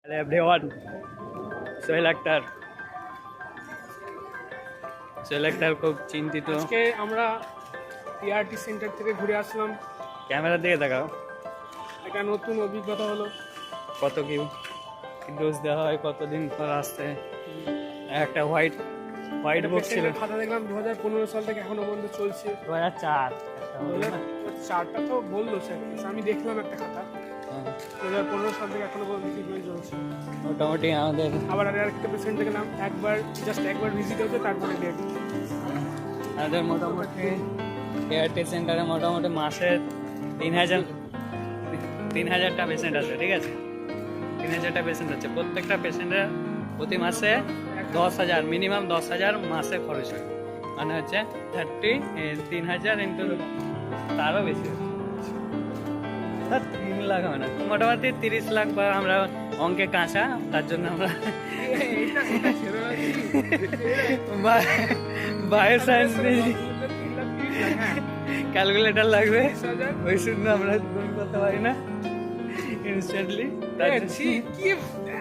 Hello everyone, Sohel Akter খুব চিন্তিত। আজকে আমরা টিআরটি সেন্টার থেকে ঘুরে আসলাম। ক্যামেরার দিকে তাকাও। একটা নতুন অভিজ্ঞতা হলো। কত কি ডোজ দেওয়া হয়, কতদিন পর আসতে। একটা হোয়াইট বুক ছিল, পেশেন্টের খাতা দেখলাম 2015 সাল থেকে এখনো পর্যন্ত চলছে। 2004। 2004টা তো বললো স্যার, আমি দেখলাম একটা খাতা 2015 সাল থেকে এখনো পর্যন্ত ট্রিটমেন্ট চলছে। মোটামুটি আমাদের আবার আরেকটা পেশেন্ট দেখলাম একবার ভিজিট হচ্ছে, তারপরে ডেট। মোটামুটি কেআরটি সেন্টারে মোটামুটি মাসে 3000টা পেশেন্ট আছে, ঠিক আছে? 3000টা পেশেন্ট আছে। প্রত্যেকটা পেশেন্টের প্রতি মাসে 10,000, মিনিমাম 10,000 মাসে খরচ হয়। মানে হচ্ছে 3000 ইন্টু তারও বেশি, 3 লাখ হয় না, মোটামুটি 30 লাখ। বা আমরা অঙ্কে কাঁচা, তার জন্য আমরা বায়ো সায়েন্স ক্যালকুলেটর লাগবে, ওই শুধু আমরা গুণ করতে পারি না ইনস্ট্যান্টলি। কি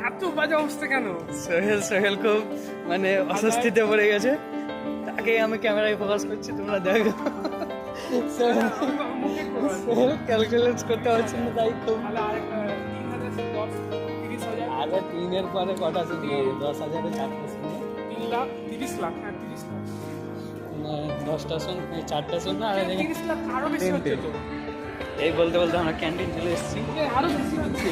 এত বাজে অবস্থা কেন? সোহেল খুব মানে অস্বস্তিতে পড়ে গেছে, তাকেই আমি ক্যামেরায় ফোকাস করছি, তোমরা দেখো। সোহেল ক্যালকুলেট করতে পারছি না, তাই খুব। আগে 3-এর পরে কটা শুনি? 10,000-এ 4টা শুনি, 30 লাখ। হ্যাঁ 30 লাখ। 10টা শুন, 4টা শুন না, আর 30 লাখ আরো বেশি হচ্ছে তো। এই বলতে বলতে আমরা ক্যান্টিন চলে এসেছি। আরো বেশি হচ্ছে।